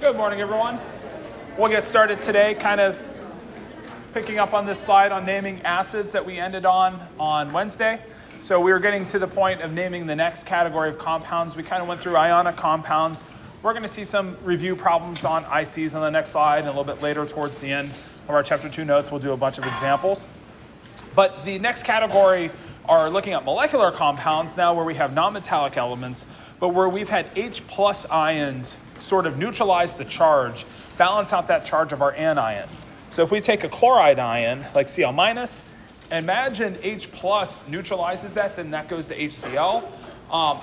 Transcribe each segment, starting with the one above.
Good morning, everyone. We'll get started today, kind of picking up on this slide on naming acids that we ended on Wednesday. So we were getting to the point of naming the next category of compounds. We kind of went through ionic compounds. We're going to see some review problems on ICs on the next slide, and a little bit later towards the end of our Chapter 2 notes, we'll do a bunch of examples. But the next category are looking at molecular compounds now, where we have non-metallic elements, but where we've had H plus ions sort of neutralize the charge, balance out that charge of our anions. So if we take a chloride ion, like Cl minus, imagine H plus neutralizes that, then that goes to HCl.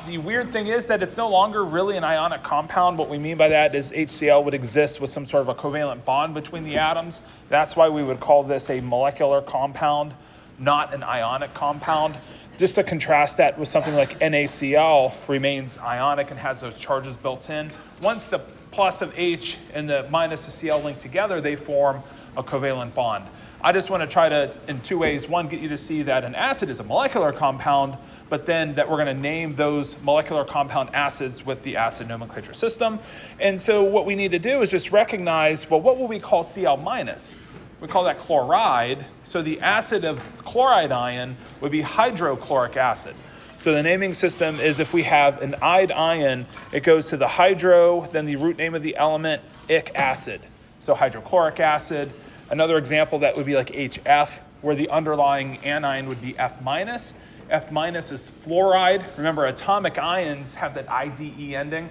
The weird thing is that it's no longer really an ionic compound. What we mean by that is HCl would exist with some sort of a covalent bond between the atoms. That's why we would call this a molecular compound, not an ionic compound. Just to contrast that with something like NaCl remains ionic and has those charges built in. Once the plus of H and the minus of Cl link together, they form a covalent bond. I just want to try to, in two ways, one, get you to see that an acid is a molecular compound, but then that we're going to name those molecular compound acids with the acid nomenclature system. And so what we need to do is just recognize, well, what will we call Cl minus? We call that chloride. So the acid of chloride ion would be hydrochloric acid. So the naming system is, if we have an "-ide" ion, it goes to the hydro, then the root name of the element, "-ic" acid. So hydrochloric acid. Another example that would be like HF, where the underlying anion would be F minus. F minus is fluoride. Remember, atomic ions have that IDE ending.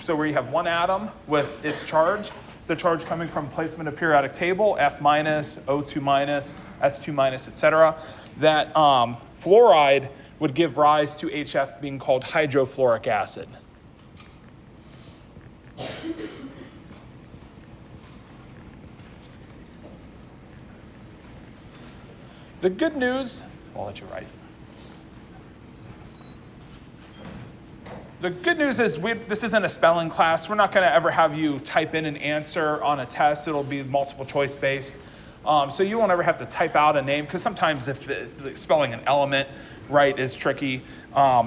So where you have one atom with its charge, the charge coming from placement of periodic table, F minus, O2 minus, S2 minus, etc. That fluoride would give rise to HF being called hydrofluoric acid. The good news, I'll let you write. The good news is this isn't a spelling class. We're not going to ever have you type in an answer on a test. It'll be multiple choice based. So you won't ever have to type out a name, because sometimes if spelling an element right is tricky.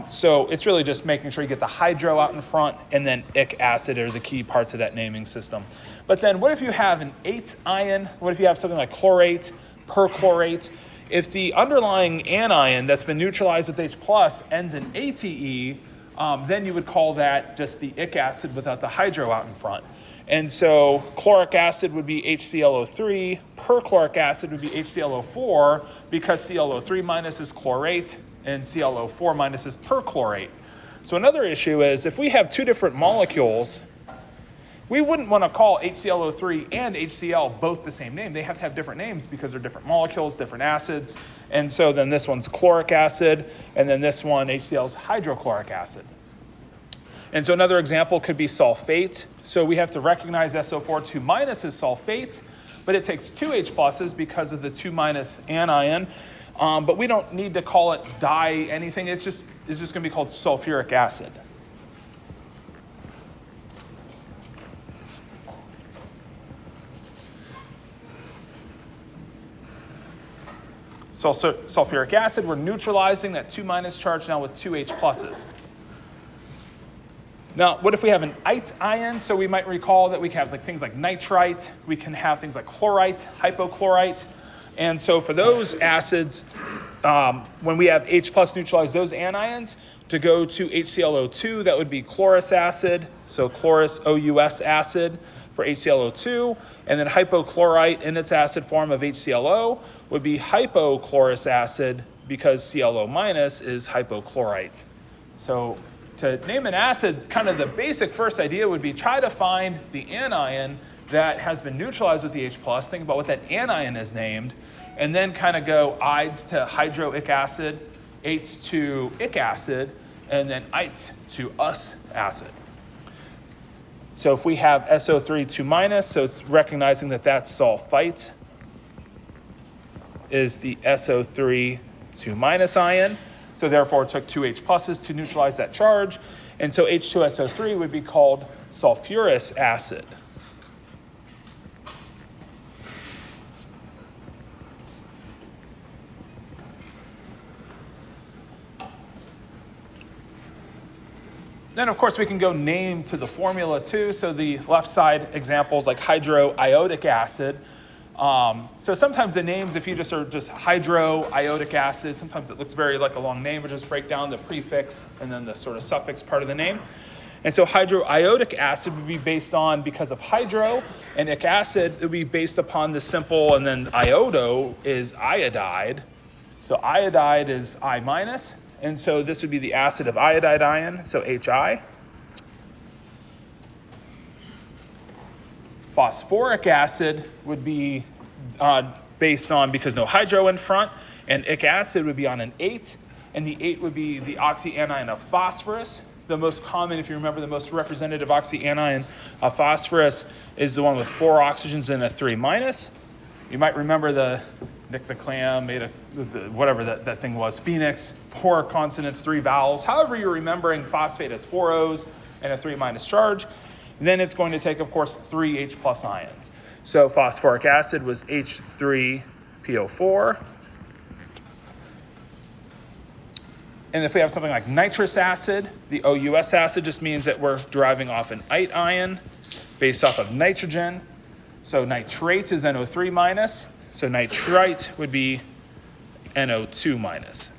So it's really just making sure you get the hydro out in front, and then "-ic" acid are the key parts of that naming system. But then what if you have an 8 ion? What if you have something like chlorate, perchlorate? If the underlying anion that's been neutralized with H plus ends in ATE, then you would call that just the "-ic" acid without the hydro out in front. And so chloric acid would be HClO3, perchloric acid would be HClO4, because ClO3 minus is chlorate and ClO4 minus is perchlorate. So another issue is, if we have two different molecules, we wouldn't want to call HClO3 and HCl both the same name. They have to have different names because they're different molecules, different acids. And so then this one's chloric acid, and then this one, HCl, is hydrochloric acid. And so another example could be sulfate. So we have to recognize SO4 2 minus is sulfate, but it takes two H pluses because of the 2 minus anion. But we don't need to call it di anything. It's just going to be called sulfuric acid. So sulfuric acid, we're neutralizing that 2 minus charge now with 2 H pluses. Now, what if we have an "-ite" ion? So we might recall that we can have things like nitrite. We can have things like chlorite, hypochlorite. And so for those acids, when we have H plus neutralize those anions, to go to HClO2, that would be chlorous acid. So chlorous OUS acid for HClO2. And then hypochlorite in its acid form of HClO would be hypochlorous acid, because ClO minus is hypochlorite. So to name an acid, kind of the basic first idea would be try to find the anion that has been neutralized with the H plus. Think about what that anion is named, and then kind of go "-ides" to hydroic acid, "-ates" to "-ic" acid, and then "-ites" to "-us" acid. So if we have SO3 2 minus, so it's recognizing that that's sulfite, is the SO3 2 minus ion. So therefore it took 2 H pluses to neutralize that charge. And so H2SO3 would be called sulfurous acid. Then, of course, we can go name to the formula too. So the left side examples like hydroiodic acid. So sometimes the names, if you just are just hydroiodic acid, sometimes it looks very like a long name, but just break down the prefix and then the sort of suffix part of the name. And so hydroiodic acid would be based on, because of hydro, and ic acid, it would be based upon the simple, and then iodo is iodide. So iodide is I minus. And so this would be the acid of iodide ion, so HI. Phosphoric acid would be based on, because no hydro in front, and ic acid would be on an 8, and the 8 would be the oxyanion of phosphorus. The most common, if you remember, the most representative oxyanion of phosphorus is the one with 4 oxygens and a 3 minus. You might remember the Nick the Clam made whatever that thing was, Phoenix, 4 consonants, 3 vowels. However you're remembering phosphate as 4 O's and a 3 minus charge, then it's going to take, of course, 3 H plus ions. So phosphoric acid was H3PO4. And if we have something like nitrous acid, the OUS acid just means that we're deriving off an ite ion based off of nitrogen. So nitrate is NO3 minus. So nitrite would be NO2 minus.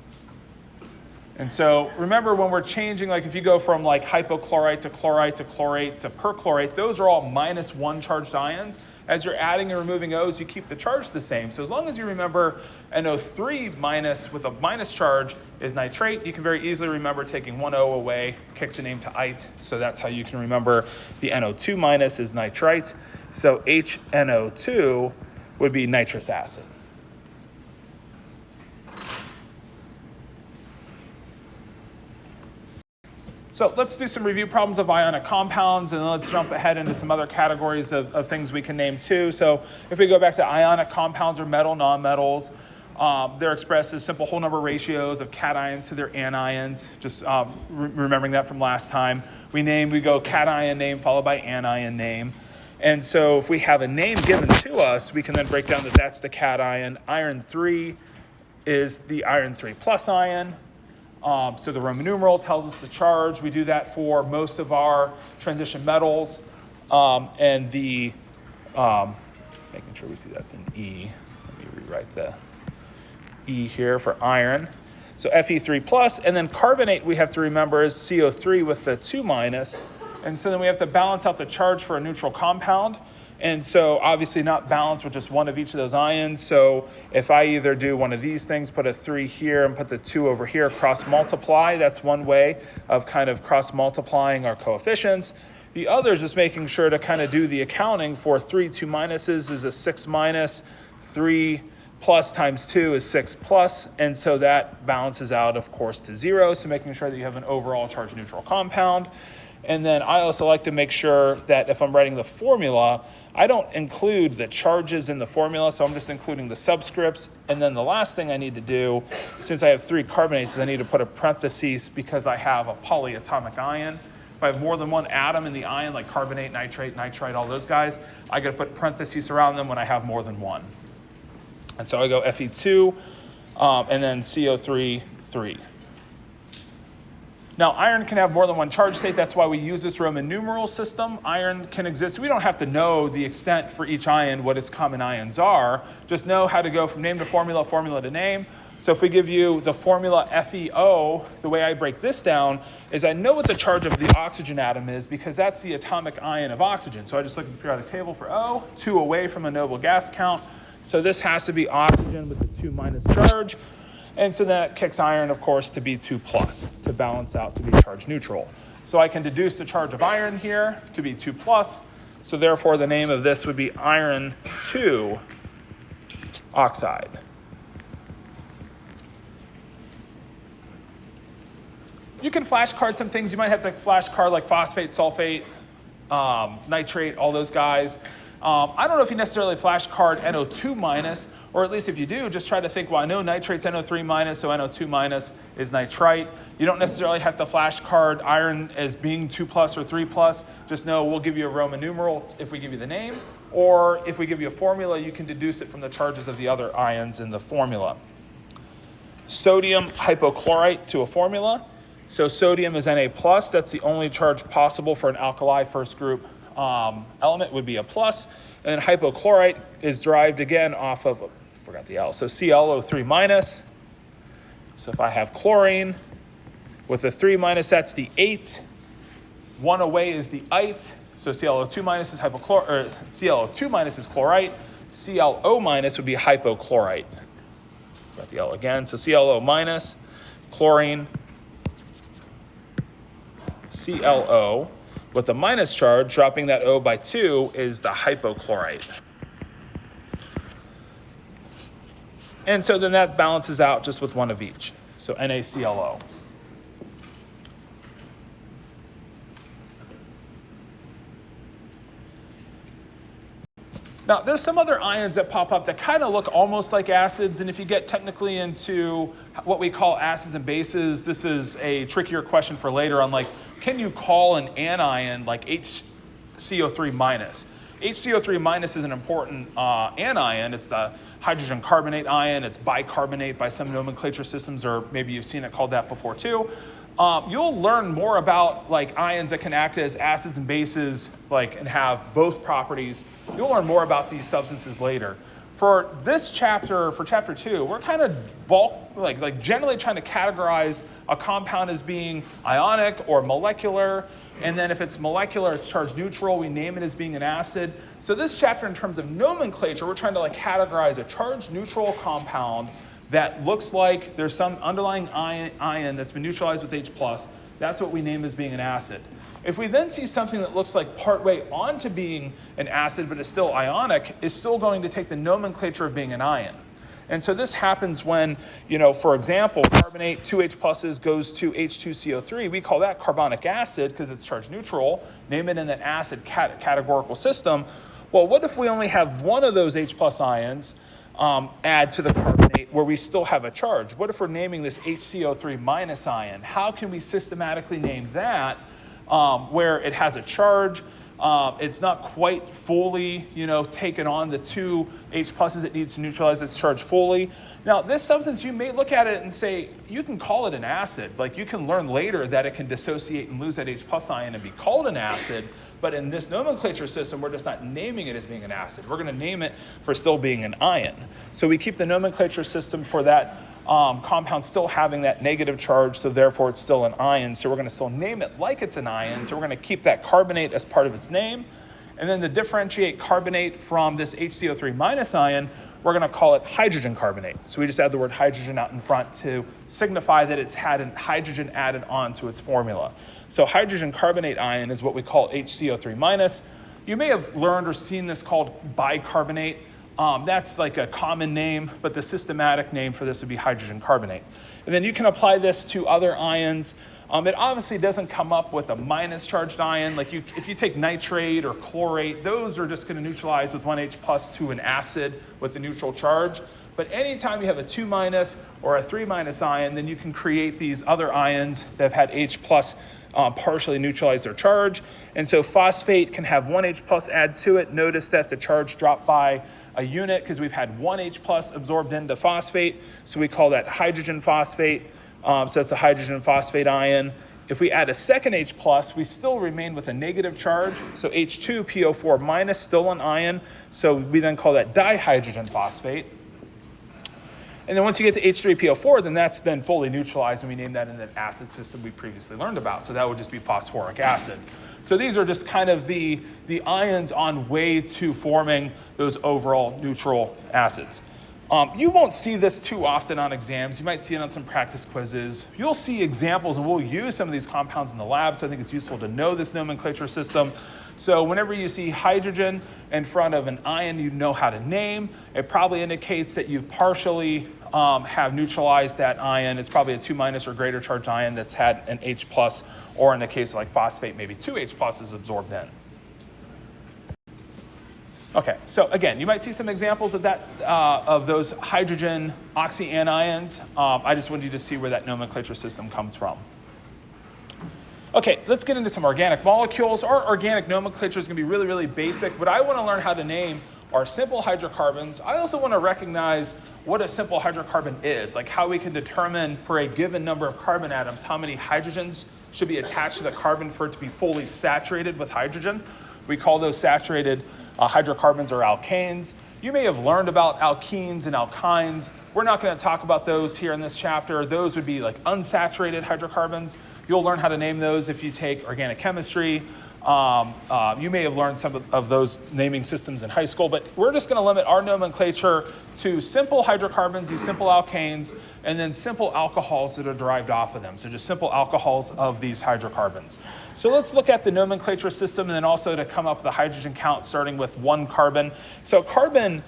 And so remember, when we're changing, like if you go from like hypochlorite to chlorite to chlorate to perchlorate, those are all -1 charged ions. As you're adding and removing O's, you keep the charge the same. So as long as you remember NO3 minus with a minus charge is nitrate, you can very easily remember taking 1 O away, kicks a name to ite. So that's how you can remember the NO2 minus is nitrite. So HNO2 would be nitrous acid. So let's do some review problems of ionic compounds, and then let's jump ahead into some other categories of things we can name too. So if we go back to ionic compounds or metal nonmetals, they're expressed as simple whole number ratios of cations to their anions, just remembering that from last time. We go cation name followed by anion name. And so if we have a name given to us, we can then break down that that's the cation. Iron 3 is the iron 3 plus ion. So the Roman numeral tells us the charge. We do that for most of our transition metals. And the, making sure we see that's an E. Let me rewrite the E here for iron. So Fe3 plus, and then carbonate we have to remember is CO3 with the 2 minus. And so then we have to balance out the charge for a neutral compound. And so obviously not balanced with just one of each of those ions. So if I either do one of these things, put a 3 here and put the 2 over here, cross multiply, that's one way of kind of cross multiplying our coefficients. The other is just making sure to kind of do the accounting for 3, 2 minuses is a 6 minus, 3 plus times 2 is 6 plus, and so that balances out, of course, to 0. So making sure that you have an overall charge neutral compound. And then I also like to make sure that if I'm writing the formula, I don't include the charges in the formula, so I'm just including the subscripts. And then the last thing I need to do, since I have 3 carbonates, is I need to put a parenthesis because I have a polyatomic ion. If I have more than one atom in the ion, like carbonate, nitrate, nitrite, all those guys, I got to put parentheses around them when I have more than one. And so I go Fe2 and then CO3, 3. Now, iron can have more than one charge state. That's why we use this Roman numeral system. Iron can exist. We don't have to know the extent for each ion, what its common ions are. Just know how to go from name to formula, formula to name. So if we give you the formula FeO, the way I break this down is I know what the charge of the oxygen atom is because that's the atomic ion of oxygen. So I just look at the periodic table for O, 2 away from a noble gas count. So this has to be oxygen with the 2 minus charge. And so that kicks iron, of course, to be 2 plus, to balance out to be charge neutral. So I can deduce the charge of iron here to be 2 plus. So therefore, the name of this would be iron 2 oxide. You can flashcard some things. You might have to flashcard like phosphate, sulfate, nitrate, all those guys. I don't know if you necessarily flashcard NO2 minus, or at least if you do, just try to think, well, I know nitrate's NO3 minus, so NO2 minus is nitrite. You don't necessarily have to flashcard iron as being 2 plus or 3 plus. Just know we'll give you a Roman numeral if we give you the name, or if we give you a formula, you can deduce it from the charges of the other ions in the formula. Sodium hypochlorite to a formula So sodium is Na+. That's the only charge possible for an alkali first group element would be a plus. And then hypochlorite is derived again off of, forgot the L, so ClO3-. So if I have chlorine with a 3-, that's the 8. 1 away is the ite. So ClO2- is ClO2- is chlorite. ClO- would be hypochlorite. Got the L again. So ClO-, chlorine, ClO with a minus charge, dropping that O by 2 is the hypochlorite. And so then that balances out just with one of each. So NaClO. Now, there's some other ions that pop up that kind of look almost like acids, and if you get technically into what we call acids and bases, this is a trickier question for later on, like, can you call an anion like HCO3-? HCO3- is an important anion. It's the hydrogen carbonate ion. It's bicarbonate by some nomenclature systems, or maybe you've seen it called that before too. You'll learn more about like ions that can act as acids and bases, like, and have both properties. You'll learn more about these substances later. For this chapter, for chapter 2, we're kind of generally trying to categorize a compound as being ionic or molecular. And then if it's molecular, it's charge neutral. We name it as being an acid. So this chapter, in terms of nomenclature, we're trying to like categorize a charge neutral compound that looks like there's some underlying ion that's been neutralized with H+. That's what we name as being an acid. If we then see something that looks like partway onto being an acid but is still ionic, is still going to take the nomenclature of being an ion. And so this happens when, for example, carbonate, 2 H+ goes to H2CO3. We call that carbonic acid because it's charge neutral. Name it in an acid categorical system. Well, what if we only have one of those H+ ions add to the carbonate where we still have a charge? What if we're naming this HCO3- ion? How can we systematically name that where it has a charge? It's not quite fully, taken on the 2 H+ it needs to neutralize its charge fully. Now, this substance, you may look at it and say, you can call it an acid. Like, you can learn later that it can dissociate and lose that H+ ion and be called an acid. But in this nomenclature system, we're just not naming it as being an acid. We're going to name it for still being an ion. So we keep the nomenclature system for that compound still having that negative charge, so therefore it's still an ion. So we're going to still name it like it's an ion. So we're going to keep that carbonate as part of its name. And then to differentiate carbonate from this HCO3- ion, we're going to call it hydrogen carbonate. So we just add the word hydrogen out in front to signify that it's had a hydrogen added onto its formula. So hydrogen carbonate ion is what we call HCO3-. You may have learned or seen this called bicarbonate. That's like a common name, but the systematic name for this would be hydrogen carbonate. And then you can apply this to other ions. It obviously doesn't come up with a minus charged ion. Like if you take nitrate or chlorate, those are just going to neutralize with 1 H+ to an acid with a neutral charge. But anytime you have a 2- or a 3- ion, then you can create these other ions that have had H+ partially neutralize their charge. And so phosphate can have 1 H+ add to it. Notice that the charge dropped by a unit because we've had 1 H+ absorbed into phosphate. So we call that hydrogen phosphate. So that's a hydrogen phosphate ion. If we add a second H+, we still remain with a negative charge. So H2PO4- still an ion. So we then call that dihydrogen phosphate. And then once you get to H3PO4, then that's then fully neutralized, and we name that in the acid system we previously learned about. So that would just be phosphoric acid. So these are just kind of the ions on way to forming those overall neutral acids. You won't see this too often on exams. You might see it on some practice quizzes. You'll see examples, and we'll use some of these compounds in the lab, so I think it's useful to know this nomenclature system. So whenever you see hydrogen in front of an ion you know how to name, it probably indicates that you've partially have neutralized that ion. It's probably a 2- or greater charged ion that's had an H+, or in the case of like phosphate, maybe 2 H+ is absorbed in. Okay, so again, you might see some examples of that, of those hydrogen oxyanions. I just wanted you to see where that nomenclature system comes from. Okay, let's get into some organic molecules. Our organic nomenclature is going to be really, really basic, but I want to learn how to name are simple hydrocarbons. I also want to recognize what a simple hydrocarbon is, like how we can determine for a given number of carbon atoms how many hydrogens should be attached to the carbon for it to be fully saturated with hydrogen. We call those saturated hydrocarbons or alkanes. You may have learned about alkenes and alkynes. We're not going to talk about those here in this chapter. Those would be like unsaturated hydrocarbons. You'll learn how to name those if you take organic chemistry. You may have learned some of those naming systems in high school, but we're just going to limit our nomenclature to simple hydrocarbons, these simple alkanes, and then simple alcohols that are derived off of them. So just simple alcohols of these hydrocarbons. So let's look at the nomenclature system and then also to come up with a hydrogen count starting with 1 carbon. So carbon,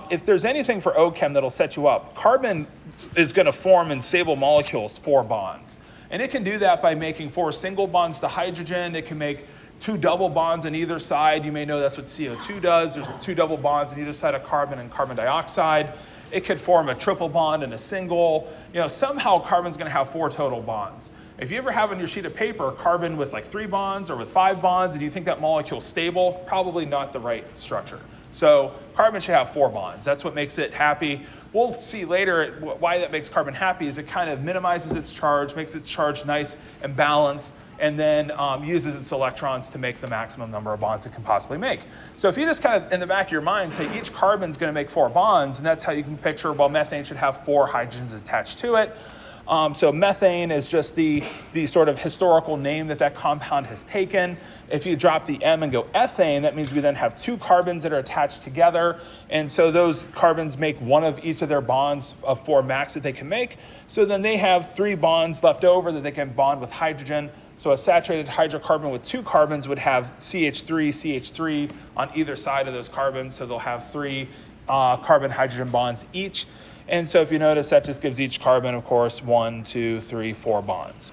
if there's anything for OChem that'll set you up, carbon is going to form in stable molecules 4 bonds. And it can do that by making 4 single bonds to hydrogen. It can make 2 double bonds on either side. You may know that's what CO2 does. There's 2 double bonds on either side of carbon and carbon dioxide. It could form a triple bond and a single. Somehow carbon's going to have 4 total bonds. If you ever have on your sheet of paper carbon with like 3 bonds or with 5 bonds and you think that molecule's stable, probably not the right structure. So carbon should have 4 bonds. That's what makes it happy. We'll see later why that makes carbon happy is it kind of minimizes its charge, makes its charge nice and balanced, and then uses its electrons to make the maximum number of bonds it can possibly make. So if you just kind of in the back of your mind say each carbon's going to make 4 bonds, and that's how you can picture, well, methane should have 4 hydrogens attached to it. So methane is just the sort of historical name that compound has taken. If you drop the M and go ethane, that means we then have 2 carbons that are attached together. And so those carbons make 1 of each of their bonds of 4 max that they can make. So then they have 3 bonds left over that they can bond with hydrogen. So a saturated hydrocarbon with 2 carbons would have CH3 on either side of those carbons. So they'll have 3 carbon-hydrogen bonds each. And so if you notice, that just gives each carbon, of course, 1, 2, 3, 4 bonds.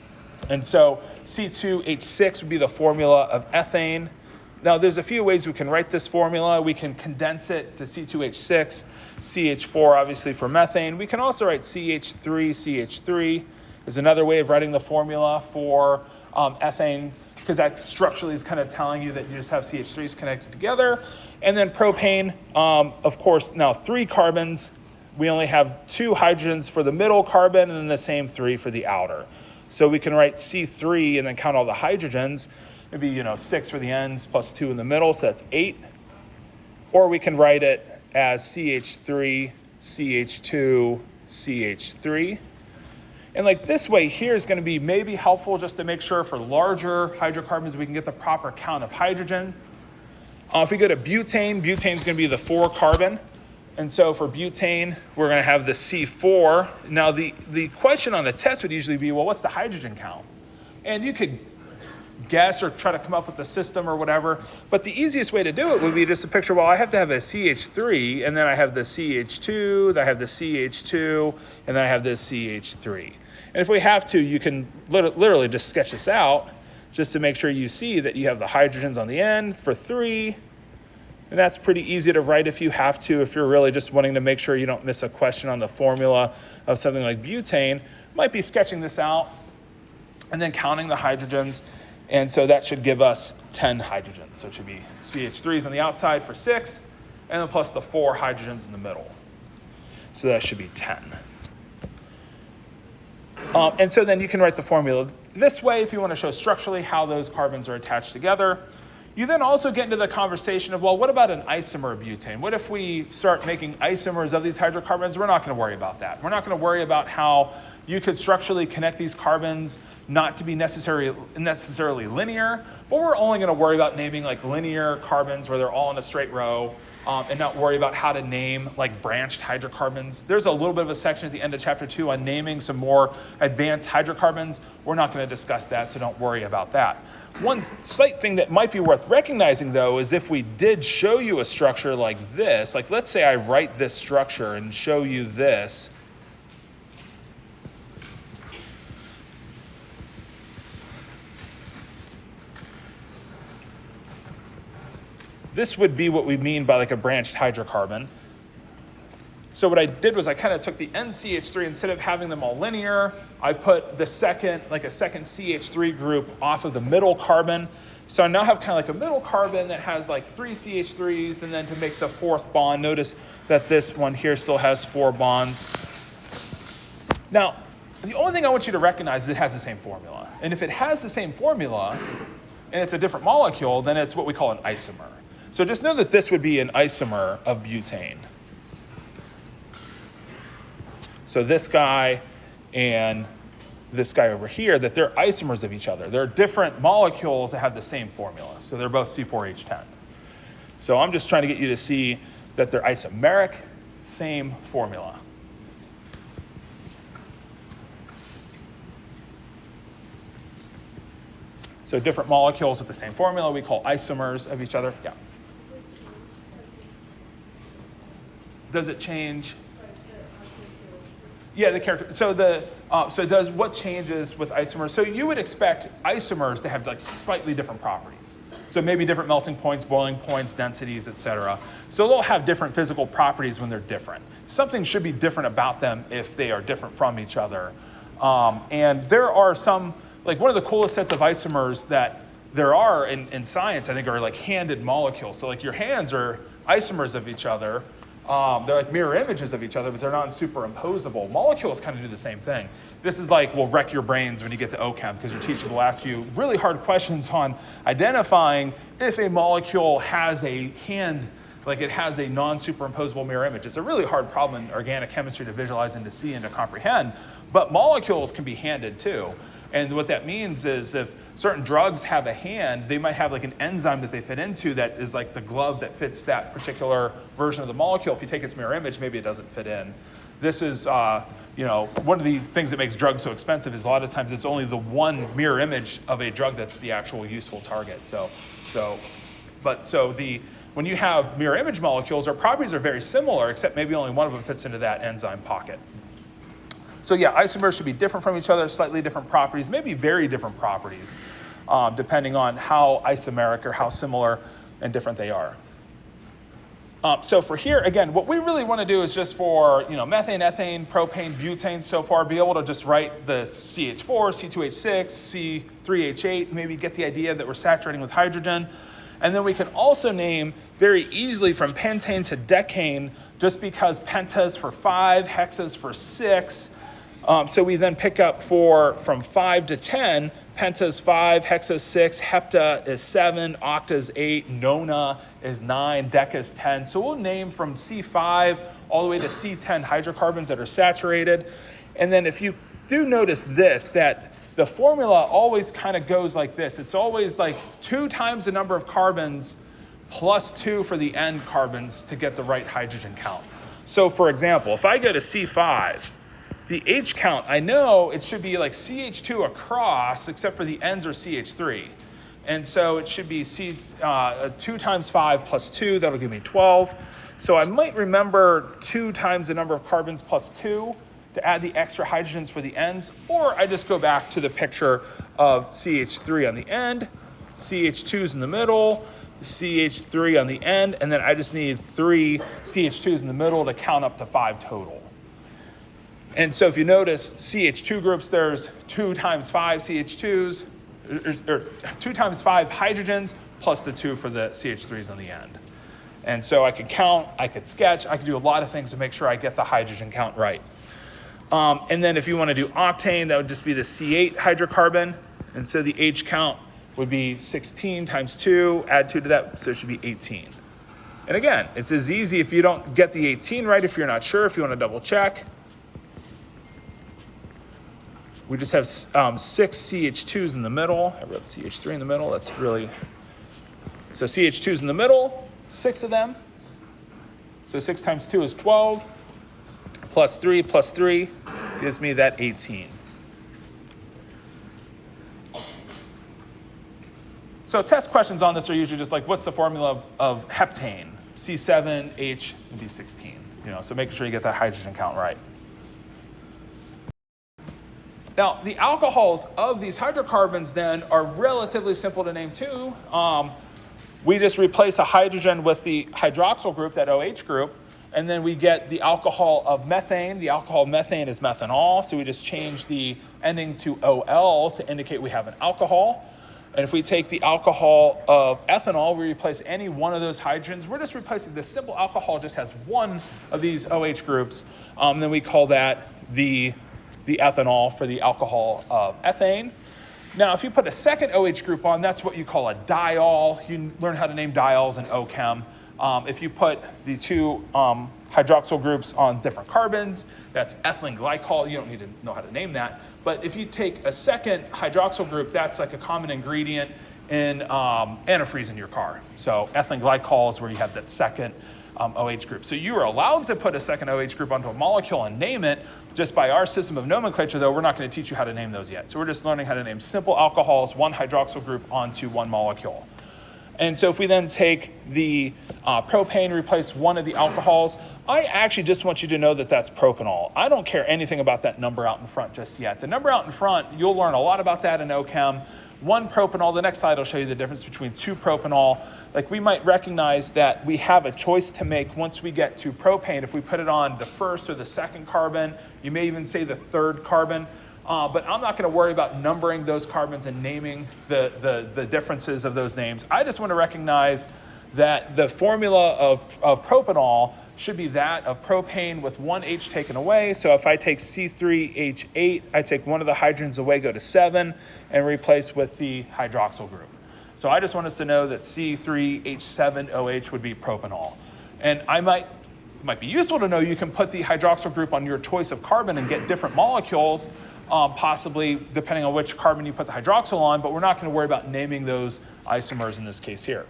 And so C2H6 would be the formula of ethane. Now, there's a few ways we can write this formula. We can condense it to C2H6, CH4, obviously, for methane. We can also write CH3 is another way of writing the formula for ethane, because that structurally is kind of telling you that you just have CH3s connected together. And then propane, of course, now 3 carbons. We only have 2 hydrogens for the middle carbon and then the same 3 for the outer. So we can write C3 and then count all the hydrogens. Maybe 6 for the ends plus 2 in the middle, so that's 8. Or we can write it as CH3, CH2, CH3. And like this way here is going to be maybe helpful just to make sure for larger hydrocarbons we can get the proper count of hydrogen. If we go to butane, butane's going to be the 4 carbon. And so for butane, we're going to have the C4. Now, the question on the test would usually be, well, what's the hydrogen count? And you could guess or try to come up with the system or whatever. But the easiest way to do it would be just to picture, well, I have to have a CH3, and then I have the CH2, then I have the CH2, and then I have this CH3. And if we have to, you can literally just sketch this out just to make sure you see that you have the hydrogens on the end for 3. And that's pretty easy to write if you have to, if you're really just wanting to make sure you don't miss a question on the formula of something like butane. Might be sketching this out and then counting the hydrogens. And so that should give us 10 hydrogens. So it should be CH3s on the outside for 6, and then plus the 4 hydrogens in the middle. So that should be 10. And so then you can write the formula this way if you want to show structurally how those carbons are attached together. You then also get into the conversation of, well, what about an isomer of butane? What if we start making isomers of these hydrocarbons? We're not going to worry about that. We're not going to worry about how you could structurally connect these carbons not to be necessarily linear, but we're only going to worry about naming like linear carbons where they're all in a straight row, and not worry about how to name like branched hydrocarbons. There's a little bit of a section at the end of chapter 2 on naming some more advanced hydrocarbons. We're not going to discuss that, so don't worry about that. One slight thing that might be worth recognizing, though, is if we did show you a structure like this, like let's say I write this structure and show you this. This would be what we mean by like a branched hydrocarbon. So what I did was I kind of took the NCH3, instead of having them all linear, I put the second CH3 group off of the middle carbon. So I now have kind of like a middle carbon that has like 3 CH3s, and then to make the fourth bond, notice that this one here still has 4 bonds. Now, the only thing I want you to recognize is it has the same formula. And if it has the same formula, and it's a different molecule, then it's what we call an isomer. So just know that this would be an isomer of butane. So this guy and this guy over here, that they're isomers of each other. They're different molecules that have the same formula. So they're both C4H10. So I'm just trying to get you to see that they're isomeric, same formula. So different molecules with the same formula we call isomers of each other. Yeah. Does it change? Yeah, the character. So what changes with isomers? So you would expect isomers to have like slightly different properties. So maybe different melting points, boiling points, densities, etc. So they'll have different physical properties when they're different. Something should be different about them if they are different from each other. And there are some, like one of the coolest sets of isomers that there are in science, I think, are like handed molecules. So like your hands are isomers of each other. They're like mirror images of each other, but they're not superimposable. Molecules kind of do the same thing. This is like, will wreck your brains when you get to OChem, because your teachers will ask you really hard questions on identifying if a molecule has a hand, like it has a non-superimposable mirror image. It's a really hard problem in organic chemistry to visualize and to see and to comprehend, but molecules can be handed too. And what that means is if certain drugs have a hand, they might have like an enzyme that they fit into that is like the glove that fits that particular version of the molecule. If you take its mirror image, maybe it doesn't fit in. This is, one of the things that makes drugs so expensive is a lot of times it's only the one mirror image of a drug that's the actual useful target. When you have mirror image molecules, their properties are very similar, except maybe only one of them fits into that enzyme pocket. So yeah, isomers should be different from each other, slightly different properties, maybe very different properties, depending on how isomeric or how similar and different they are. So for here, again, what we really want to do is just for methane, ethane, propane, butane so far, be able to just write the CH4, C2H6, C3H8, maybe get the idea that we're saturating with hydrogen. And then we can also name very easily from pentane to decane, just because pentas for 5, hexas for 6. So we then pick up from 5 to 10, pentas 5, hexas 6, hepta is 7, octa is 8, nona is 9, deca is 10. So we'll name from C5 all the way to C10 hydrocarbons that are saturated. And then if you do notice this, that the formula always kind of goes like this. It's always like 2 times the number of carbons plus 2 for the end carbons to get the right hydrogen count. So for example, if I go to C5, the H count, I know it should be like CH2 across, except for the ends are CH3. And so it should be 2 times 5 plus 2, that'll give me 12. So I might remember 2 times the number of carbons plus 2 to add the extra hydrogens for the ends, or I just go back to the picture of CH3 on the end, CH2s in the middle, CH3 on the end, and then I just need 3 CH2s in the middle to count up to 5 total. And so if you notice CH2 groups, there's 2 times 5 CH2s, or 2 times 5 hydrogens, plus the 2 for the CH3s on the end. And so I could count, I could sketch, I could do a lot of things to make sure I get the hydrogen count right. And then if you want to do octane, that would just be the C8 hydrocarbon. And so the H count would be 16 times 2, add 2 to that, so it should be 18. And again, it's as easy if you don't get the 18 right, if you're not sure, if you want to double check. We just have 6 CH2s in the middle. I wrote CH3 in the middle. That's really, so CH2s in the middle, 6 of them. So 6 times 2 is 12, plus 3 gives me that 18. So test questions on this are usually just like, what's the formula of heptane? C7H and B16. So making sure you get that hydrogen count right. Now, the alcohols of these hydrocarbons then are relatively simple to name too. We just replace a hydrogen with the hydroxyl group, that OH group, and then we get the alcohol of methane. The alcohol of methane is methanol, so we just change the ending to OL to indicate we have an alcohol. And if we take the alcohol of ethanol, we replace any one of those hydrogens. We're just replacing the simple alcohol, just has one of these OH groups. Then we call that the ethanol for the alcohol of ethane. Now, if you put a second OH group on, that's what you call a diol. You learn how to name diols in OChem. If you put the two hydroxyl groups on different carbons, that's ethylene glycol. You don't need to know how to name that. But if you take a second hydroxyl group, that's like a common ingredient in antifreeze in your car. So ethylene glycol is where you have that second OH group. So you are allowed to put a second OH group onto a molecule and name it. Just by our system of nomenclature, though, we're not going to teach you how to name those yet. So we're just learning how to name simple alcohols, one hydroxyl group onto one molecule. And so if we then take the propane, replace one of the alcohols, I actually just want you to know that that's propanol. I don't care anything about that number out in front just yet. The number out in front, you'll learn a lot about that in OChem. One propanol, the next slide will show you the difference between two propanol. Like we might recognize that we have a choice to make once we get to propane. If we put it on the first or the second carbon, you may even say the third carbon. But I'm not going to worry about numbering those carbons and naming the differences of those names. I just want to recognize that the formula of propanol should be that of propane with one H taken away. So if I take C3H8, I take one of the hydrogens away, go to 7, and replace with the hydroxyl group. So I just want us to know that C3H7OH would be propanol. And it might be useful to know you can put the hydroxyl group on your choice of carbon and get different molecules, possibly depending on which carbon you put the hydroxyl on, but we're not going to worry about naming those isomers in this case here.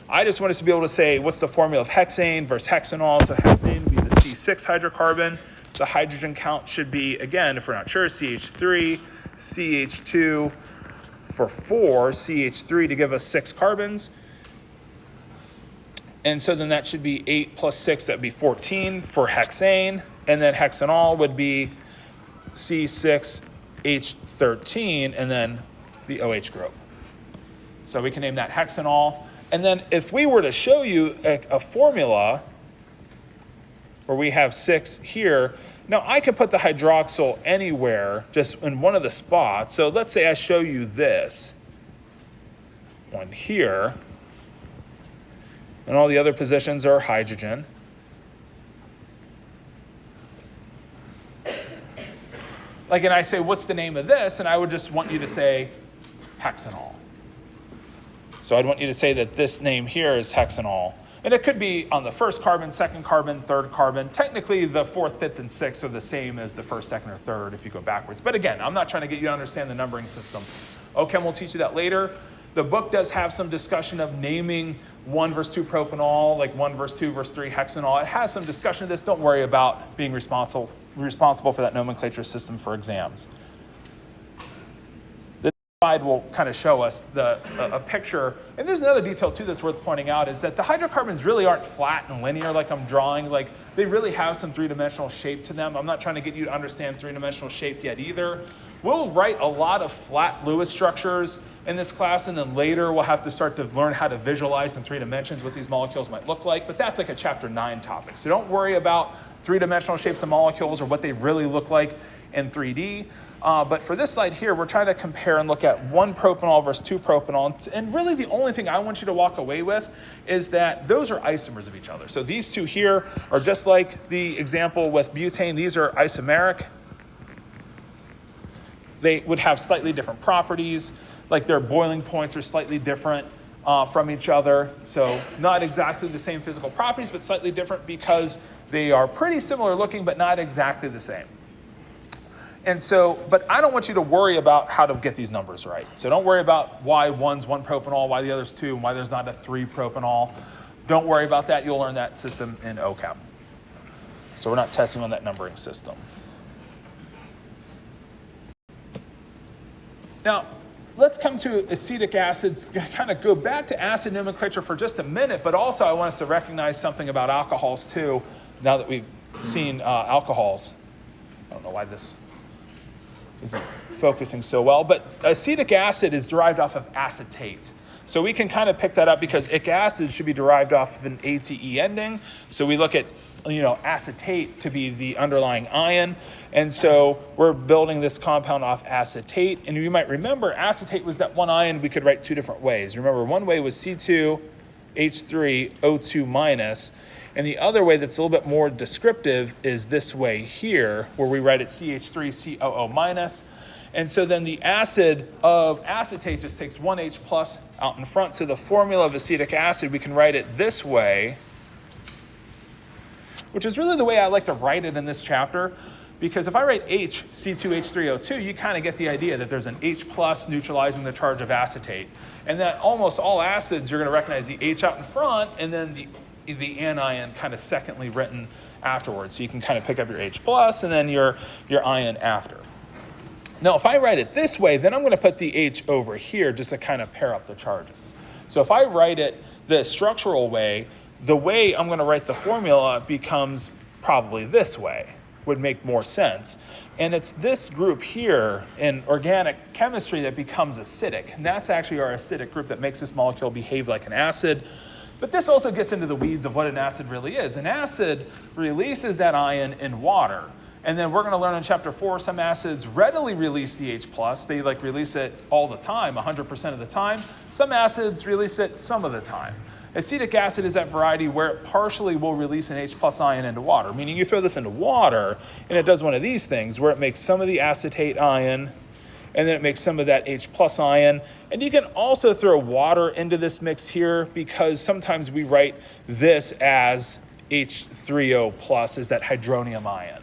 I just want us to be able to say what's the formula of hexane versus hexanol. So hexane would be the C6 hydrocarbon. The hydrogen count should be, again, if we're not sure, CH3, CH2 for 4, CH3 to give us 6 carbons. And so then that should be 8 plus 6, that would be 14 for hexane. And then hexanol would be C6H13 and then the OH group. So we can name that hexanol. And then if we were to show you a formula where we have 6 here, now I could put the hydroxyl anywhere, just in one of the spots. So let's say I show you this one here, and all the other positions are hydrogen. Like, and I say, what's the name of this? And I would just want you to say hexanol. So I'd want you to say that this name here is hexanol. And it could be on the first carbon, second carbon, third carbon. Technically, the fourth, fifth, and sixth are the same as the first, second, or third if you go backwards. But again, I'm not trying to get you to understand the numbering system. OChem will teach you that later. The book does have some discussion of naming 1 versus 2 propanol, like 1 versus 2 versus 3 hexanol. It has some discussion of this. Don't worry about being responsible for that nomenclature system for exams. Slide will kind of show us a picture. And there's another detail too that's worth pointing out, is that the hydrocarbons really aren't flat and linear like I'm drawing. Like, they really have some three-dimensional shape to them. I'm not trying to get you to understand three-dimensional shape yet either. We'll write a lot of flat Lewis structures in this class, and then later we'll have to start to learn how to visualize in 3 dimensions what these molecules might look like. But that's like a chapter 9 topic. So don't worry about three-dimensional shapes of molecules or what they really look like in 3D. But for this slide here, we're trying to compare and look at 1 propanol versus 2 propanol. And really the only thing I want you to walk away with is that those are isomers of each other. So these two here are just like the example with butane. These are isomeric. They would have slightly different properties, like their boiling points are slightly different from each other. So not exactly the same physical properties, but slightly different because they are pretty similar looking, but not exactly the same. And so, but I don't want you to worry about how to get these numbers right. So don't worry about why one's 1 propanol, why the other's 2, and why there's not a 3 propanol. Don't worry about that. You'll learn that system in OChem. So we're not testing on that numbering system. Now, let's come to acetic acids, kind of go back to acid nomenclature for just a minute, but also I want us to recognize something about alcohols too, now that we've seen alcohols. I don't know why this isn't focusing so well, but acetic acid is derived off of acetate. So we can kind of pick that up because ic acid should be derived off of an ATE ending. So we look at, acetate to be the underlying ion. And so we're building this compound off acetate. And you might remember acetate was that one ion we could write two different ways. Remember, one way was C2H3O2 minus. And the other way that's a little bit more descriptive is this way here, where we write it CH3COO minus. And so then the acid of acetate just takes one H plus out in front. So the formula of acetic acid, we can write it this way, which is really the way I like to write it in this chapter. Because if I write H, C2H3O2, you kind of get the idea that there's an H plus neutralizing the charge of acetate. And that almost all acids, you're going to recognize the H out in front, and then the anion kind of secondly written afterwards. So you can kind of pick up your H plus and then your ion after. Now, if I write it this way, then I'm going to put the H over here just to kind of pair up the charges. So if I write it the structural way, the way I'm going to write the formula becomes probably this way, would make more sense. And it's this group here in organic chemistry that becomes acidic. And that's actually our acidic group that makes this molecule behave like an acid. But this also gets into the weeds of what an acid really is. An acid releases that ion in water. And then we're going to learn in chapter 4, some acids readily release the H+. They release it all the time, 100% of the time. Some acids release it some of the time. Acetic acid is that variety where it partially will release an H+ ion into water, meaning you throw this into water and it does one of these things where it makes some of the acetate ion and then it makes some of that H+ ion. And you can also throw water into this mix here because sometimes we write this as H3O+, as that hydronium ion.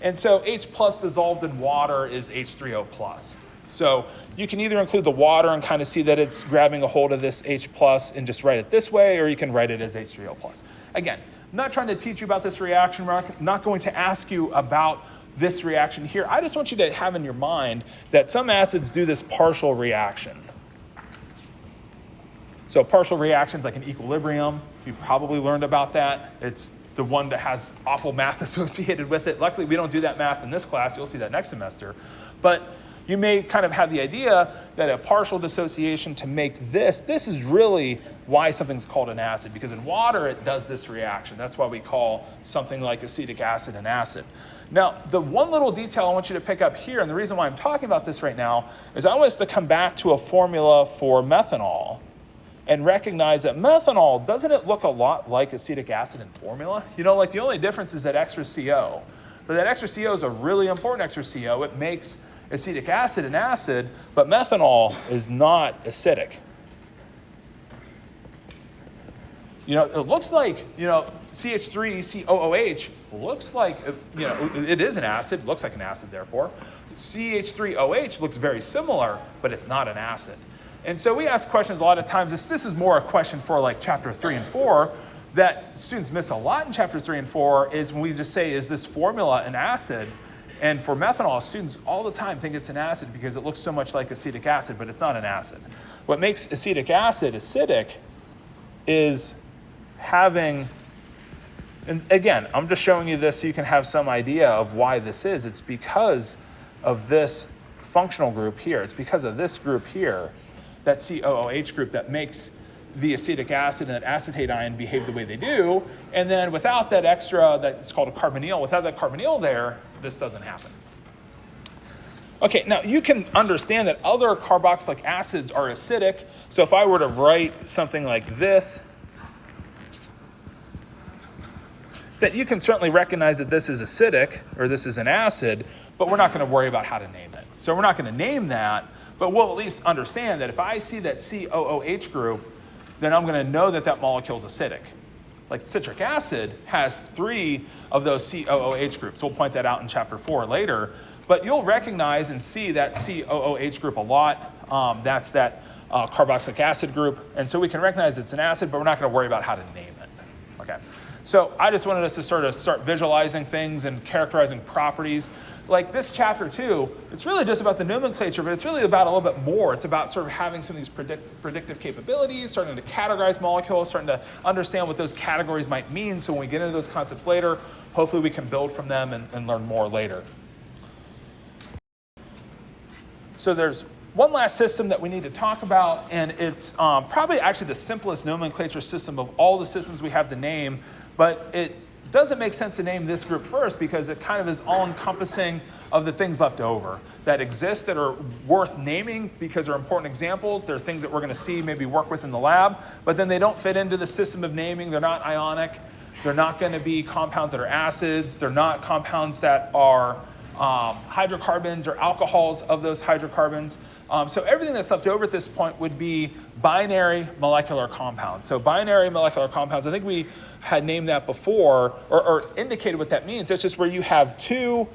And so H+ dissolved in water is H3O+. So you can either include the water and kind of see that it's grabbing a hold of this H+ and just write it this way, or you can write it as H3O+. Again, I'm not trying to teach you about this reaction. We're not going to ask you about this reaction here. I just want you to have in your mind that some acids do this partial reaction. So partial reactions like an equilibrium, you probably learned about that. It's the one that has awful math associated with it. Luckily, we don't do that math in this class. You'll see that next semester. But you may kind of have the idea that a partial dissociation to make this is really why something's called an acid, because in water it does this reaction. That's why we call something like acetic acid an acid. Now, the one little detail I want you to pick up here, and the reason why I'm talking about this right now, is I want us to come back to a formula for methanol and recognize that methanol, doesn't it look a lot like acetic acid in formula? The only difference is that extra CO. But that extra CO is a really important extra CO. It makes acetic acid an acid, but methanol is not acidic. It looks like, CH3COOH looks like, it is an acid, looks like an acid therefore. CH3OH looks very similar, but it's not an acid. And so we ask questions a lot of times. This is more a question for like chapter 3 and 4 that students miss a lot in chapters 3 and 4 is when we just say, is this formula an acid? And for methanol, students all the time think it's an acid because it looks so much like acetic acid, but it's not an acid. What makes acetic acid acidic is having, and again, I'm just showing you this so you can have some idea of why this is. It's because of this functional group here. It's because of this group here, that COOH group that makes the acetic acid and that acetate ion behave the way they do. And then without that extra, that's called a carbonyl, without that carbonyl there, this doesn't happen. Okay, now you can understand that other carboxylic acids are acidic. So if I were to write something like this, that you can certainly recognize that this is acidic or this is an acid, but we're not going to worry about how to name it. So we're not going to name that, but we'll at least understand that if I see that COOH group, then I'm going to know that that molecule is acidic. Like citric acid has 3 of those COOH groups. We'll point that out in chapter 4 later. But you'll recognize and see that COOH group a lot. That's that carboxylic acid group. And so we can recognize it's an acid, but we're not going to worry about how to name it. Okay. So I just wanted us to sort of start visualizing things and characterizing properties. Like this chapter 2, it's really just about the nomenclature, but it's really about a little bit more. It's about sort of having some of these predictive capabilities, starting to categorize molecules, starting to understand what those categories might mean. So when we get into those concepts later, hopefully we can build from them and learn more later. So there's one last system that we need to talk about, and it's probably actually the simplest nomenclature system of all the systems we have to name, but it doesn't make sense to name this group first because it kind of is all-encompassing of the things left over that exist that are worth naming because they're important examples. They're things that we're going to see maybe work with in the lab, but then they don't fit into the system of naming. They're not ionic. They're not going to be compounds that are acids. They're not compounds that are hydrocarbons or alcohols of those hydrocarbons. So everything that's left over at this point would be binary molecular compounds. So binary molecular compounds, I think we had named that before or indicated what that means. It's just where you have two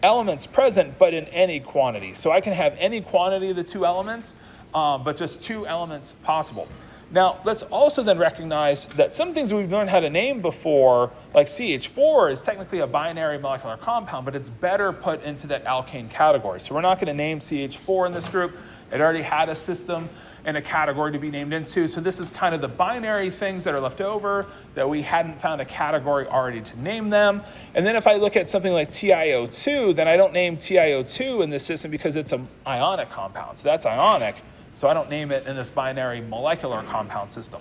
elements present, but in any quantity. So I can have any quantity of the two elements, but just two elements possible. Now, let's also then recognize that some things we've learned how to name before, like CH4 is technically a binary molecular compound, but it's better put into that alkane category. So we're not going to name CH4 in this group. It already had a system and a category to be named into. So this is kind of the binary things that are left over that we hadn't found a category already to name them. And then if I look at something like TiO2, then I don't name TiO2 in this system because it's an ionic compound. So that's ionic. So I don't name it in this binary molecular compound system.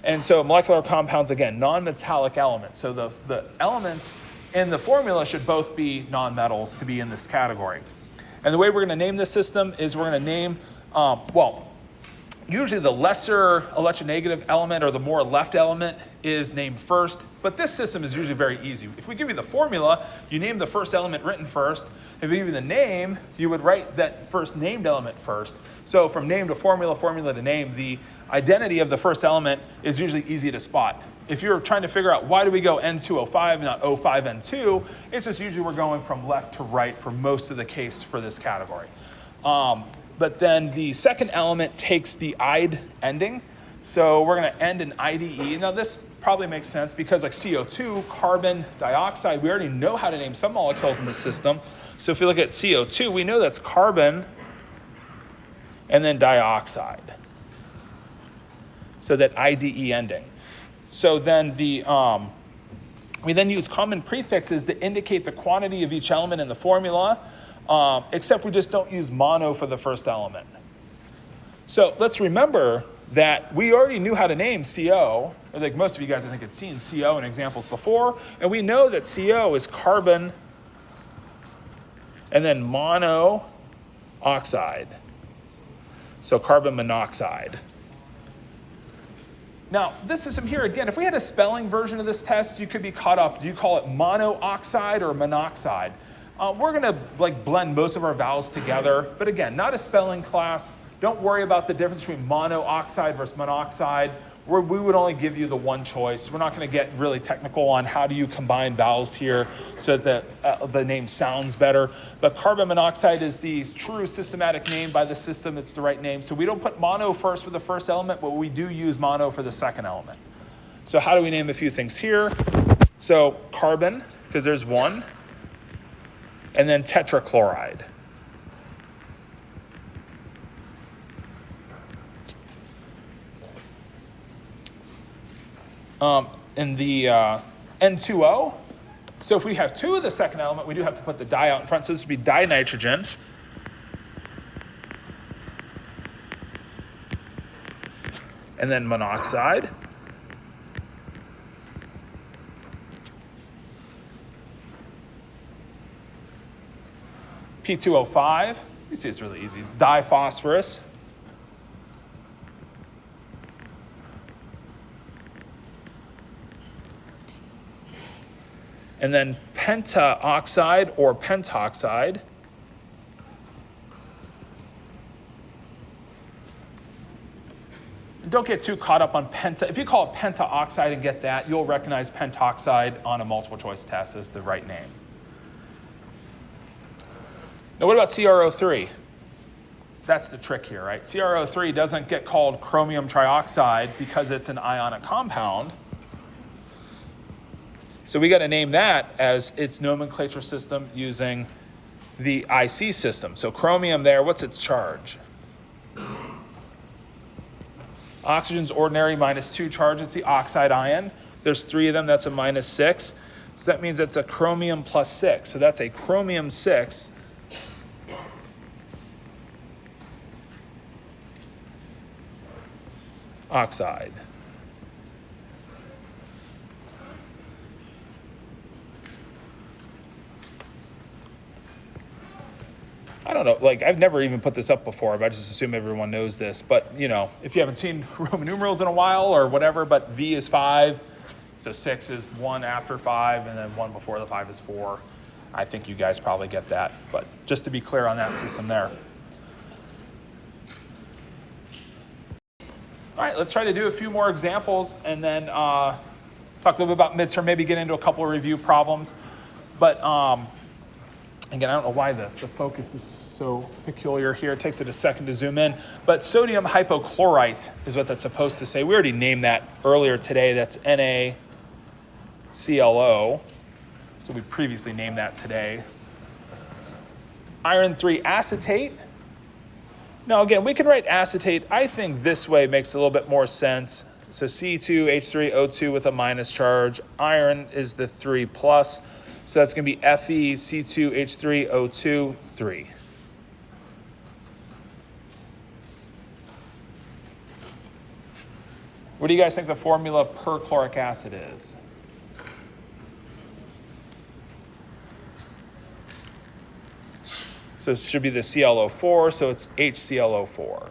And so molecular compounds, again, non-metallic elements. So the elements in the formula should both be non-metals to be in this category. And the way we're going to name this system is we're going to name, usually the lesser electronegative element or the more left element is named first, but this system is usually very easy. If we give you the formula, you name the first element written first. If we give you the name, you would write that first named element first. So from name to formula, formula to name, the identity of the first element is usually easy to spot. If you're trying to figure out why do we go N2O5, not O5N2, it's just usually we're going from left to right for most of the case for this category. But then the second element takes the "ide" ending. So we're going to end in IDE. Now this probably makes sense because like CO2, carbon dioxide, we already know how to name some molecules in the system. So if we look at CO2, we know that's carbon and then dioxide. So that IDE ending. So then we then use common prefixes to indicate the quantity of each element in the formula, except we just don't use mono for the first element. So let's remember that we already knew how to name CO. Like most of you guys, I think, had seen CO in examples before. And we know that CO is carbon and then monoxide. So carbon monoxide. Now, this system here, again, if we had a spelling version of this test, you could be caught up. Do you call it monooxide or monoxide? We're going to blend most of our vowels together. But again, not a spelling class. Don't worry about the difference between monooxide versus monoxide. We would only give you the one choice. We're not going to get really technical on how do you combine vowels here so that the name sounds better. But carbon monoxide is the true systematic name by the system. It's the right name. So we don't put mono first for the first element, but we do use mono for the second element. So how do we name a few things here? So carbon, because there's one, and then tetrachloride. In the N2O, so if we have two of the second element, we do have to put the di out in front. So this would be dinitrogen. And then monoxide. P2O5. You see it's really easy. It's diphosphorus. And then pentaoxide or pentoxide. And don't get too caught up on penta. If you call it pentaoxide and get that, you'll recognize pentoxide on a multiple choice test as the right name. Now what about CrO3? That's the trick here, right? CrO3 doesn't get called chromium trioxide because it's an ionic compound. So we got to name that as its nomenclature system using the IC system. So chromium there, what's its charge? Oxygen's ordinary -2 charge. It's the oxide ion. There's 3 of them. That's a -6. So that means it's a chromium +6. So that's a chromium 6 oxide. I don't know, like I've never even put this up before, but I just assume everyone knows this. But you know, if you haven't seen Roman numerals in a while or whatever, but V is 5, so 6 is 1 after 5, and then 1 before the 5 is 4. I think you guys probably get that, but just to be clear on that system there. All right, let's try to do a few more examples and then talk a little bit about midterm, maybe get into a couple of review problems. But again, I don't know why the focus is so peculiar here. It takes it a second to zoom in. But sodium hypochlorite is what that's supposed to say. We already named that earlier today. That's NaClO. So we previously named that today. Iron 3 acetate. Now again, we can write acetate. I think this way makes a little bit more sense. So C2H3O2 with a minus charge. Iron is the 3 plus. So that's going to be FeC2H3O2 3. What do you guys think the formula of perchloric acid is? So it should be the ClO4, so it's HClO4.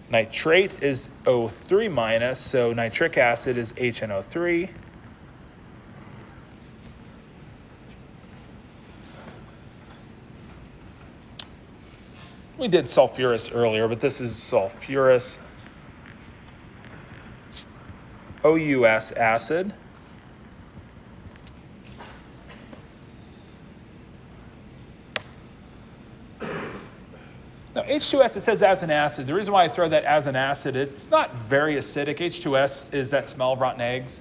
Nitrate is O3 minus, so nitric acid is HNO3. We did sulfurous earlier, but this is sulfurous OUS acid. Now, H2S, it says as an acid. The reason why I throw that as an acid, it's not very acidic. H2S is that smell of rotten eggs.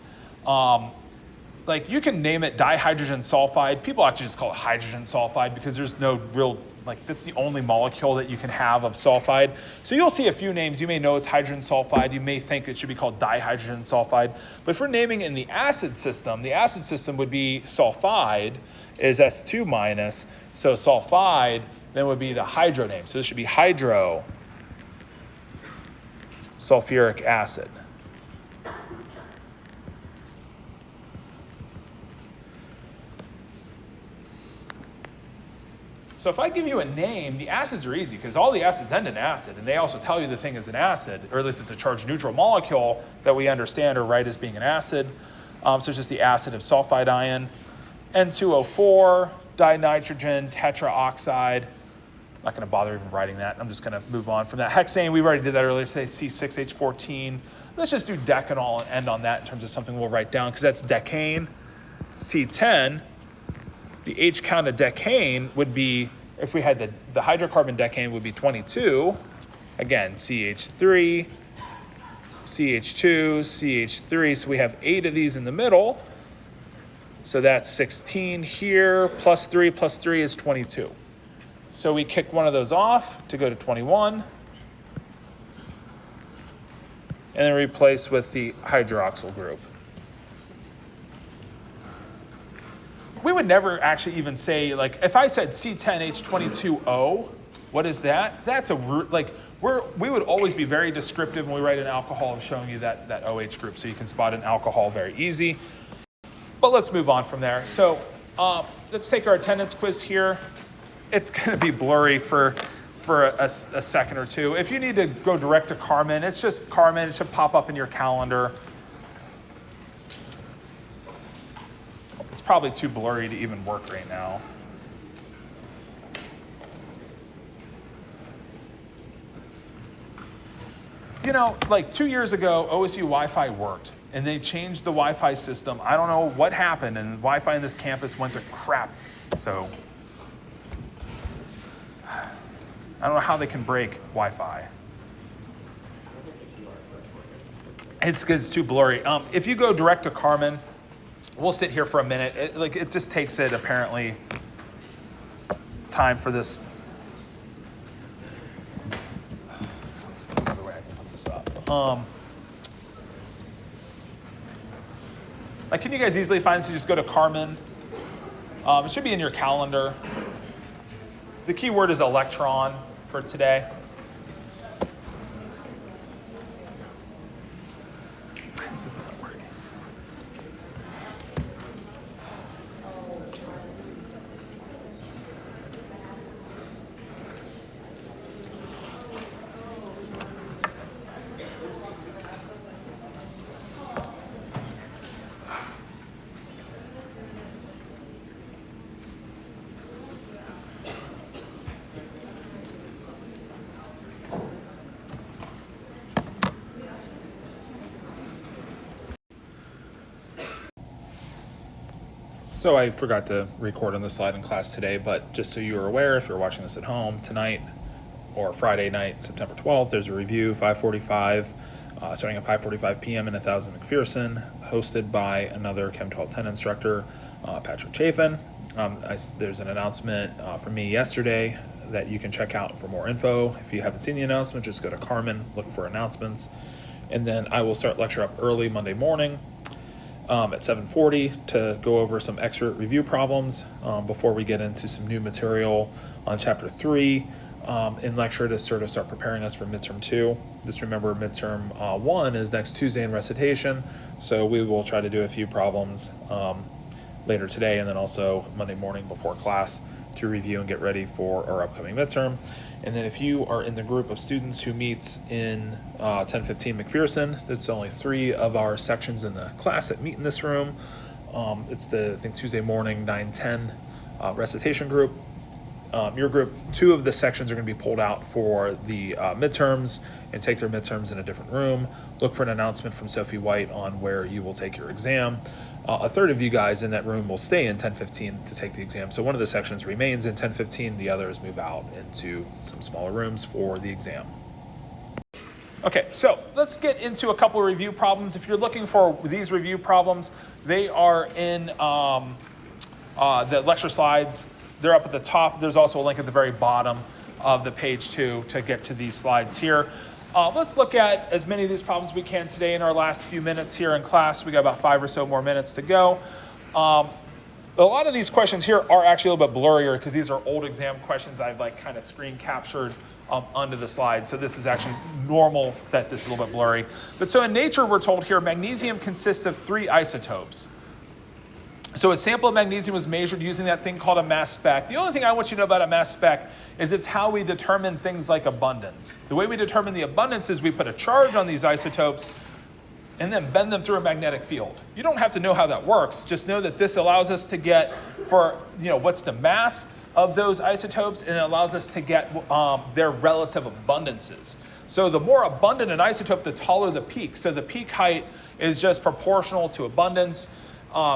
Like, you can name it dihydrogen sulfide. People actually just call it hydrogen sulfide because there's no real, like, that's the only molecule that you can have of sulfide. So you'll see a few names. You may know it's hydrogen sulfide. You may think it should be called dihydrogen sulfide. But if we're naming it in the acid system would be sulfide is S2 minus. So sulfide then would be the hydro name. So this should be hydro sulfuric acid. So if I give you a name, the acids are easy because all the acids end in acid, and they also tell you the thing is an acid, or at least it's a charge neutral molecule that we understand or write as being an acid. So it's just the acid of sulfide ion. N2O4, dinitrogen, tetraoxide. I'm not going to bother even writing that. I'm just going to move on from that. Hexane, we already did that earlier today, C6H14. Let's just do decanol and end on that in terms of something we'll write down because that's decane. C10, the H count of decane would be, if we had the hydrocarbon decane would be 22. Again, CH3, CH2, CH3. So we have 8 of these in the middle. So that's 16 here, plus 3 is 22. So we kick one of those off to go to 21. And then replace with the hydroxyl group. We would never actually even say, like, if I said C10H22O, what is that? That's a, like, we would always be very descriptive when we write an alcohol of showing you that OH group, so you can spot an alcohol very easy. But let's move on from there. So let's take our attendance quiz here. It's going to be blurry for a second or two. If you need to go direct to Carmen, it's just Carmen. It should pop up in your calendar. It's probably too blurry to even work right now. You know, like 2 years ago, OSU Wi-Fi worked, and they changed the Wi-Fi system. I don't know what happened, and Wi-Fi in this campus went to crap. So I don't know how they can break Wi-Fi. It's because it's too blurry. If you go direct to Carmen, we'll sit here for a minute. It just takes it, apparently, time for this. That's another way I can put this up. Like, can you guys easily find this? You just go to Carmen. It should be in your calendar. The key word is electron. for today. This is not working. So I forgot to record on the slide in class today, but just so you are aware, if you're watching this at home tonight or Friday night, September 12th, there's a review, 5:45, starting at 5:45 p.m. in 1000 McPherson, hosted by another Chem 1210 instructor, Patrick Chafin. There's an announcement from me yesterday that you can check out for more info. If you haven't seen the announcement, just go to Carmen, look for announcements. And then I will start lecture up early Monday morning at 7:40 to go over some extra review problems before we get into some new material on chapter 3 in lecture to sort of start preparing us for midterm 2. Just remember midterm 1 is next Tuesday in recitation, so we will try to do a few problems later today and then also Monday morning before class to review and get ready for our upcoming midterm. And then if you are in the group of students who meets in 1015 McPherson, there's only 3 of our sections in the class that meet in this room. It's the, I think, Tuesday morning 9:10 recitation group. Your group, 2 of the sections are going to be pulled out for the midterms and take their midterms in a different room. Look for an announcement from Sophie White on where you will take your exam. A third of you guys in that room will stay in 1015 to take the exam. So one of the sections remains in 1015, the others move out into some smaller rooms for the exam. Okay, so let's get into a couple of review problems. If you're looking for these review problems, they are in the lecture slides. They're up at the top. There's also a link at the very bottom of the page too to get to these slides here. Let's look at as many of these problems we can today in our last few minutes here in class. We got about 5 or so more minutes to go. A lot of these questions here are actually a little bit blurrier because these are old exam questions I've like kind of screen captured onto the slide. So this is actually normal that this is a little bit blurry. But so in nature, we're told here, magnesium consists of 3 isotopes. So a sample of magnesium was measured using that thing called a mass spec. The only thing I want you to know about a mass spec is it's how we determine things like abundance. The way we determine the abundance is we put a charge on these isotopes and then bend them through a magnetic field. You don't have to know how that works. Just know that this allows us to get for, what's the mass of those isotopes, and it allows us to get their relative abundances. So the more abundant an isotope, the taller the peak. So the peak height is just proportional to abundance.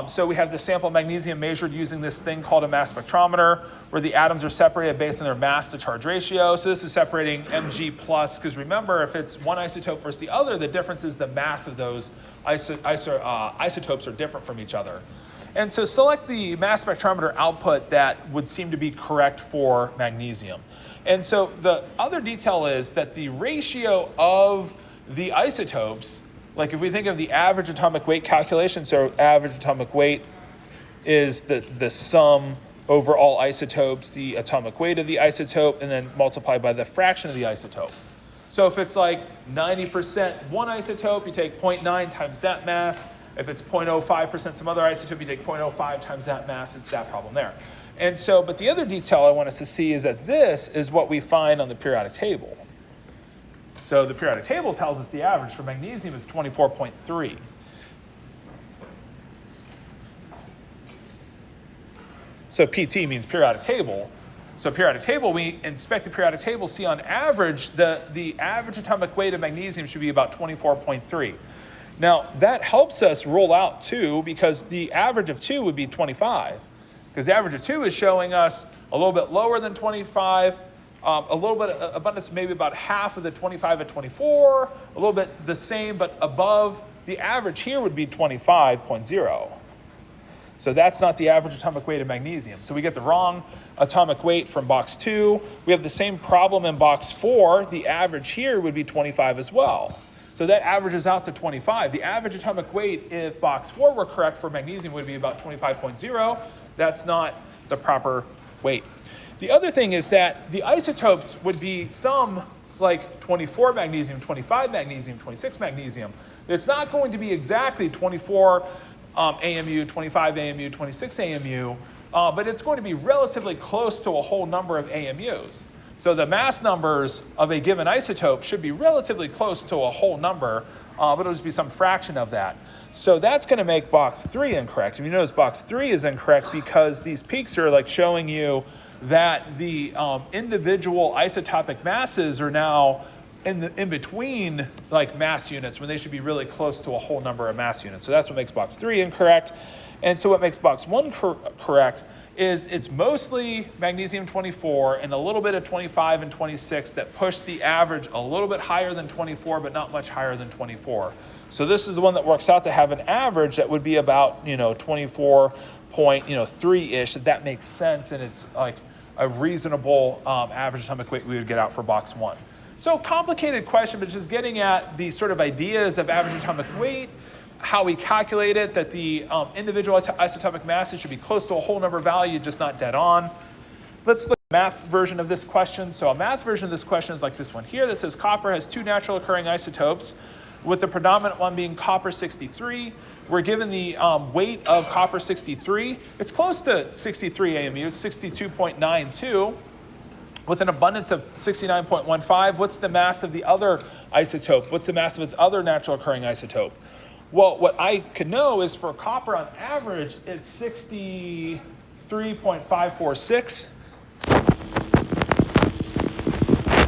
So we have the sample of magnesium measured using this thing called a mass spectrometer, where the atoms are separated based on their mass to charge ratio. So this is separating Mg plus, because remember, if it's one isotope versus the other, the difference is the mass of those isotopes are different from each other. And so select the mass spectrometer output that would seem to be correct for magnesium. And so the other detail is that the ratio of the isotopes, like if we think of the average atomic weight calculation, so average atomic weight is the sum over all isotopes, the atomic weight of the isotope, and then multiplied by the fraction of the isotope. So if it's like 90% one isotope, you take 0.9 times that mass. If it's 0.05% some other isotope, you take 0.05 times that mass. It's that problem there. And so, but the other detail I want us to see is that this is what we find on the periodic table. So the periodic table tells us the average for magnesium is 24.3. So PT means periodic table. So periodic table, we inspect the periodic table, see on average, the average atomic weight of magnesium should be about 24.3. Now that helps us rule out 2 because the average of 2 would be 25. Because the average of 2 is showing us a little bit lower than 25, a little bit of abundance, maybe about half of the 25 at 24, a little bit the same, but above. The average here would be 25.0. So that's not the average atomic weight of magnesium. So we get the wrong atomic weight from box 2. We have the same problem in box 4. The average here would be 25 as well. So that averages out to 25. The average atomic weight, if box 4 were correct for magnesium, would be about 25.0. That's not the proper weight. The other thing is that the isotopes would be some like 24 magnesium, 25 magnesium, 26 magnesium. It's not going to be exactly 24 AMU, 25 AMU, 26 AMU, but it's going to be relatively close to a whole number of AMUs. So the mass numbers of a given isotope should be relatively close to a whole number, but it'll just be some fraction of that. So that's going to make box 3 incorrect. And you notice box 3 is incorrect because these peaks are like showing you that the individual isotopic masses are now in between like mass units when they should be really close to a whole number of mass units. So that's what makes box 3 incorrect. And so what makes box 1 correct is it's mostly magnesium 24 and a little bit of 25 and 26 that push the average a little bit higher than 24, but not much higher than 24. So this is the one that works out to have an average that would be about 24.3-ish. That makes sense, and it's like a reasonable average atomic weight we would get out for box 1. So complicated question, but just getting at the sort of ideas of average atomic weight, how we calculate it, that the individual isotopic masses should be close to a whole number value, just not dead on. Let's look at the math version of this question. So a math version of this question is like this one here that says copper has 2 natural occurring isotopes, with the predominant one being copper 63. We're given the weight of copper 63. It's close to 63 AMU, 62.92. With an abundance of 69.15, what's the mass of the other isotope? What's the mass of its other natural occurring isotope? Well, what I could know is for copper on average, it's 63.546.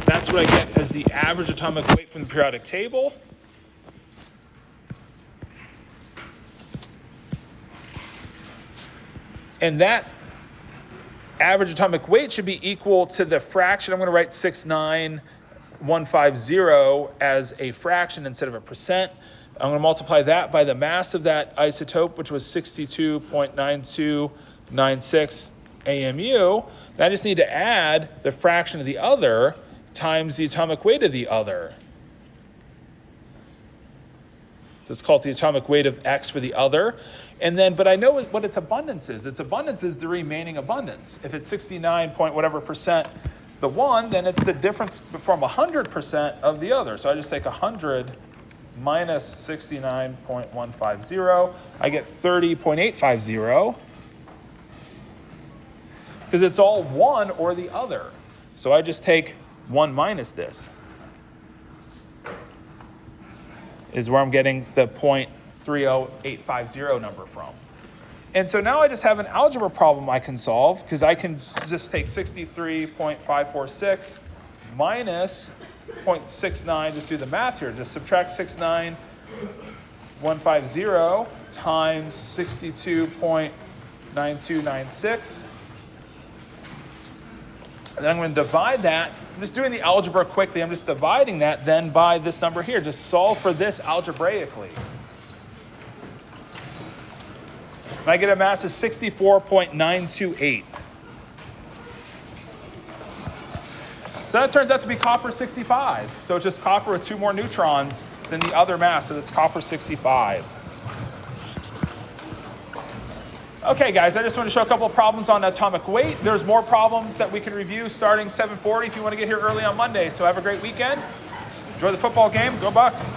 That's what I get as the average atomic weight from the periodic table. And that average atomic weight should be equal to the fraction. I'm going to write 69150 as a fraction instead of a percent. I'm going to multiply that by the mass of that isotope, which was 62.9296 AMU. And I just need to add the fraction of the other times the atomic weight of the other. So it's called the atomic weight of X for the other. And then, but I know what its abundance is. Its abundance is the remaining abundance. If it's 69 point whatever percent the one, then it's the difference from 100% of the other. So I just take 100 minus 69.150. I get 30.850 because it's all one or the other. So I just take 1 minus this is where I'm getting the 0.30850 number from. And so now I just have an algebra problem I can solve because I can just take 63.546 minus 0.69, just do the math here, just subtract 69150 times 62.9296. And then I'm going to divide that. I'm just doing the algebra quickly. I'm just dividing that then by this number here. Just solve for this algebraically. And I get a mass of 64.928. So that turns out to be copper 65. So it's just copper with 2 more neutrons than the other mass, so that's copper 65. Okay, guys, I just want to show a couple of problems on atomic weight. There's more problems that we can review starting 7:40 if you want to get here early on Monday. So have a great weekend. Enjoy the football game. Go Bucks.